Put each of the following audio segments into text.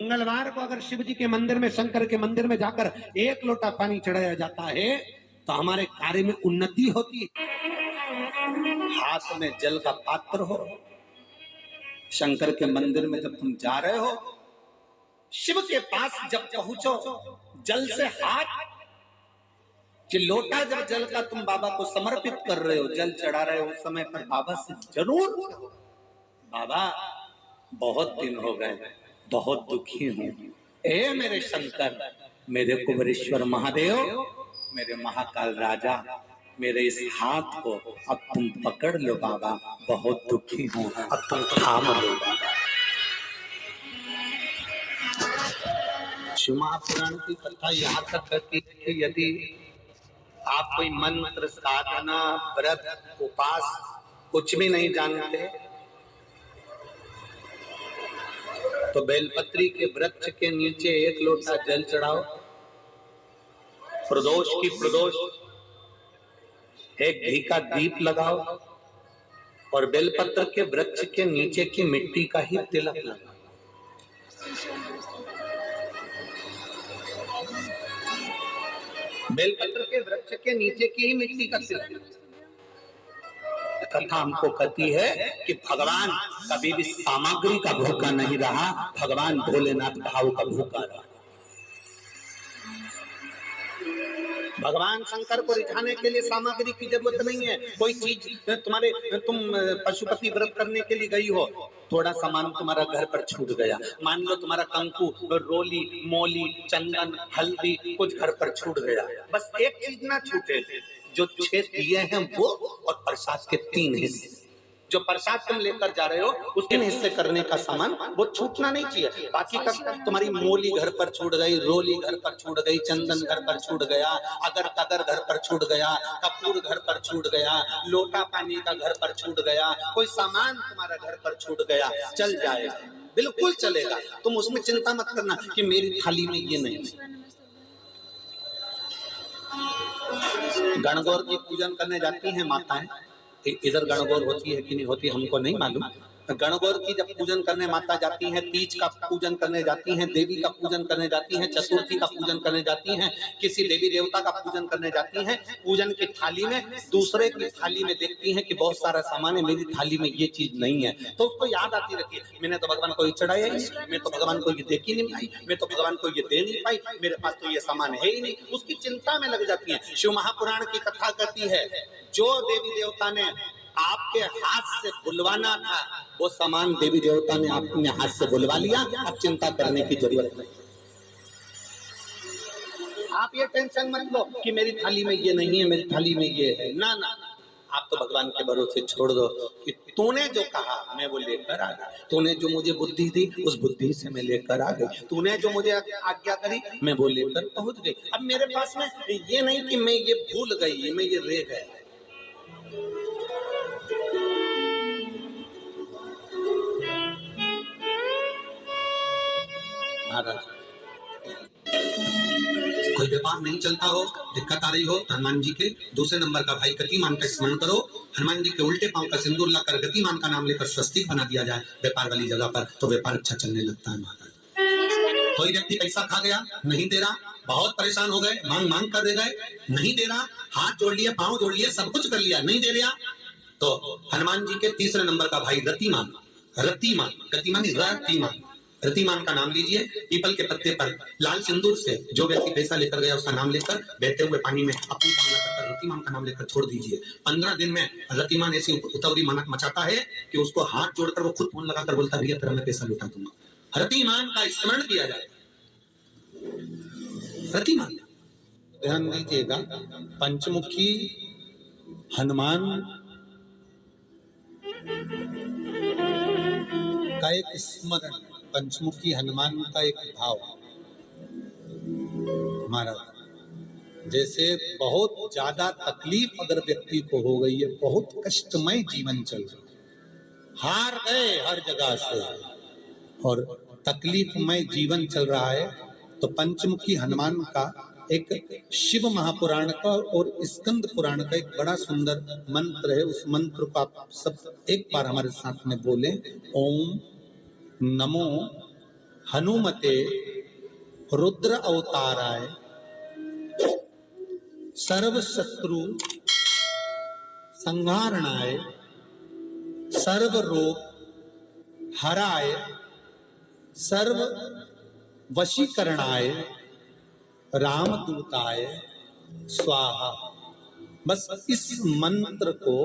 मंगलवार को अगर शिव जी के मंदिर में, शंकर के मंदिर में जाकर 1 लोटा पानी चढ़ाया जाता है तो हमारे कार्य में उन्नति होती है। हाथ में जल का पात्र हो, शंकर के मंदिर में जब तुम जा रहे हो, शिव के पास जब पहुंचो, जल से हाथ कि लोटा जब जल का तुम बाबा को समर्पित कर रहे हो, जल चढ़ा रहे हो, उस समय पर बाबा से जरूर, बाबा बहुत दिन हो गए, बहुत दुखी हूं, ए मेरे शंकर, मेरे कुबेरेश्वर महादेव, मेरे महाकाल राजा, मेरे इस हाथ को अब तुम पकड़ लो बाबा, बहुत दुखी हूं, अब तुम थाम लो बाबा। शिव महापुराण की कथा यहाँ तक कहती है कि यदि आप कोई मंत्र, साधना, व्रत, उपास कुछ भी नहीं जानते तो बेलपत्री के वृक्ष के नीचे 1 लोटा जल चढ़ाओ, प्रदोष की प्रदोष, एक घी का दीप लगाओ और बेलपत्र के वृक्ष के नीचे की मिट्टी का ही तिलक लगाओ। बेलपत्र के वृक्ष के नीचे की ही मिट्टी का तिलक। कथा हमको कहती है कि भगवान कभी भी सामग्री का भूखा नहीं रहा, भगवान भोलेनाथ भाव का भूखा रहा। भगवान शंकर को रिझाने के लिए सामग्री की जरूरत नहीं है। कोई चीज तुम पशुपति व्रत करने के लिए गई हो, थोड़ा सामान तुम्हारा घर पर छूट गया, मान लो तुम्हारा कंकु, रोली, मोली, चंदन, हल्दी कुछ घर पर छूट गया, बस एक चीज ना छूटे, जो 6 दिए हैं वो और प्रसाद के 3 हिस्से, जो प्रसाद तुम लेकर जा रहे हो उसके हिस्से करने का सामान वो छूटना नहीं चाहिए। बाकी का तुम्हारी मोली घर पर छूट गई, रोली घर पर छूट गई, चंदन घर पर छूट गया, अगर तगर घर पर छूट गया, कपूर घर पर छूट गया, लोटा पानी का घर पर छूट गया, कोई सामान तुम्हारा घर पर छूट गया, चल जाएगा, बिल्कुल चलेगा। तुम उसमें चिंता मत करना कि मेरी थाली में ये नहीं। गणगौर की पूजन करने जाती हैं माताएं, इधर गणगौर होती है कि नहीं होती हमको नहीं मालूम। गणगौर की जब पूजन करने माता जाती हैं, तीज का पूजन करने जाती हैं, देवी का पूजन करने जाती हैं, चतुर्थी का पूजन करने जाती हैं, किसी देवी देवता का पूजन करने जाती हैं, पूजन की थाली में दूसरे की थाली में देखती हैं कि बहुत सारा सामान है, मेरी थाली में ये चीज नहीं है, तो उसको याद आती रहती है, मैंने तो भगवान को ये चढ़ाया ही नहीं, मैं तो भगवान को ये देख ही नहीं पाई, मैं तो भगवान को ये दे नहीं पाई, मेरे पास तो ये सामान है ही नहीं, उसकी चिंता में लग जाती है। शिव महापुराण की कथा कहती है, जो देवी देवता ने आपके हाथ से बुलवाना था वो सामान देवी देवता ने अपने हाथ से बुलवा लिया, अब चिंता करने की जरूरत नहीं। आप ये टेंशन मत लो कि मेरी थाली में ये नहीं है, मेरी थाली में ये है, ना ना, आप तो भगवान के भरोसे छोड़ दो कि तूने जो कहा मैं वो लेकर आ गई, तूने जो मुझे बुद्धि दी उस बुद्धि से मैं लेकर आ गई, तूने जो मुझे आज्ञा करी मैं वो लेकर पहुंच गई। अब मेरे पास में ये नहीं कि मैं ये भूल गई, मैं ये रह गया। कोई व्यापार नहीं चलता हो, दिक्कत आ रही हो, हनुमान जी के दूसरे नंबर का भाई गतिमान का स्मरण करो, हनुमान जी के उल्टे पांव का सिंदूर लाकर गतिमान का नाम लेकर स्वस्तिक बना दिया जाए व्यापार वाली जगह पर, तो व्यापार अच्छा चलने लगता है महाराज। कोई व्यक्ति पैसा खा गया, नहीं दे रहा, बहुत परेशान हो गए, मांग मांग कर दे गए, नहीं दे रहा, हाथ जोड़ लिए, पांव जोड़ लिए, सब कुछ कर लिया, नहीं दे रहा, तो हनुमान जी के तीसरे नंबर का भाई रतिमान, रतिमान, गतिमान रतिमान, रतिमान का नाम लीजिए, पीपल के पत्ते पर लाल सिंदूर से जो व्यक्ति पैसा लेकर गया उसका नाम लेकर बहते हुए पानी में अपनी कामना करकर रतिमान का नाम लेकर छोड़ दीजिए। 15 दिन में रतिमान ऐसी उतावली मचाता है कि उसको हाथ जोड़कर वो खुद फोन लगाकर बोलता है, तेरा मैं पैसा लौटा दूंगा। रतिमान का स्मरण किया जाए, रतिमान। ध्यान दीजिएगा, पंचमुखी हनुमान का एक स्मरण, पंचमुखी हनुमान का एक भाव महाराज। जैसे बहुत ज्यादा तकलीफ अगर व्यक्ति को हो गई है, बहुत कष्टमय जीवन चल रहा, हार गए हर जगह से और तकलीफमय जीवन चल रहा है, तो पंचमुखी हनुमान का एक शिव महापुराण का और स्कंद पुराण का एक बड़ा सुंदर मंत्र है। उस मंत्र को आप सब एक बार हमारे साथ में बोलें, ओम नमो हनुमते रुद्र अवताराय सर्व शत्रु संहारणाय सर्व रोग हराय सर्व वशीकरणाय रामदूताय स्वाहा। बस इस मंत्र को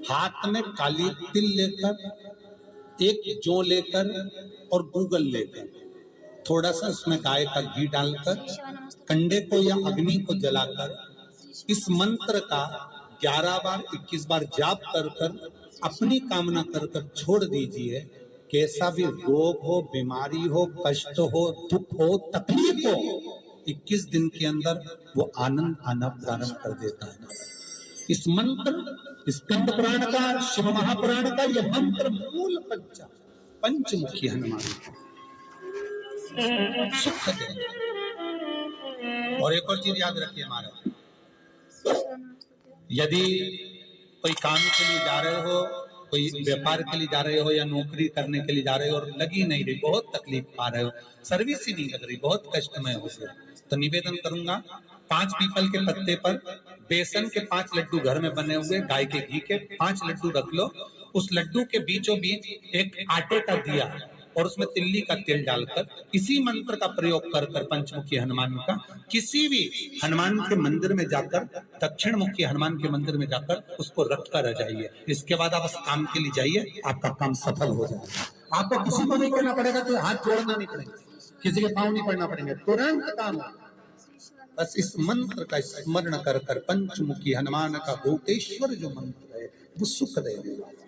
हाथ में काली तिल लेकर, एक जौ लेकर और गूगल लेकर, थोड़ा सा उसमें गाय का घी डालकर, कंडे को या अग्नि को जलाकर इस मंत्र का 11 बार 21 बार जाप कर कर अपनी कामना कर कर छोड़ दीजिए। कैसा भी रोग हो, बीमारी हो, कष्ट हो, दुख हो, तकलीफ हो, 21 दिन के अंदर वो आनंद आना प्रारंभ कर देता है। इस मंत्र, स्कंद पुराण का, शिव महापुराण का यह मंत्र मूल पंचमुखी हनुमान सुख दे। और एक और चीज याद रखिए हमारा, यदि कोई काम के लिए जा रहे हो, कोई व्यापार के लिए जा रहे हो या नौकरी करने के लिए जा रहे हो और लगी नहीं रही, बहुत तकलीफ पा रहे हो, सर्विस ही नहीं लग रही, बहुत कष्टमय हो गया, तो निवेदन करूंगा 5 पीपल के पत्ते पर बेसन के 5 लड्डू घर में बने हुए, गाय के घी के 5 लड्डू रख लो। उस लड्डू के बीचों बीच एक आटे का दिया और उसमें तिल्ली का तेल डालकर इसी मंत्र का प्रयोग कर कर पंचमुखी हनुमान का किसी भी हनुमान के मंदिर में जाकर, दक्षिण मुखी हनुमान के मंदिर में जाकर उसको रख कर आ जाइए। इसके बाद आप उस काम के लिए जाइए, आपका काम सफल हो जाएगा। आपको किसी को नहीं करना पड़ेगा, तो हाथ जोड़ना नहीं पड़ेगा, किसी के पाँव नहीं पड़ना पड़ेंगे, तुरंत काम। बस इस मंत्र का स्मरण कर कर पंचमुखी हनुमान का भूतेश्वर जो मंत्र है वो सुख देगा।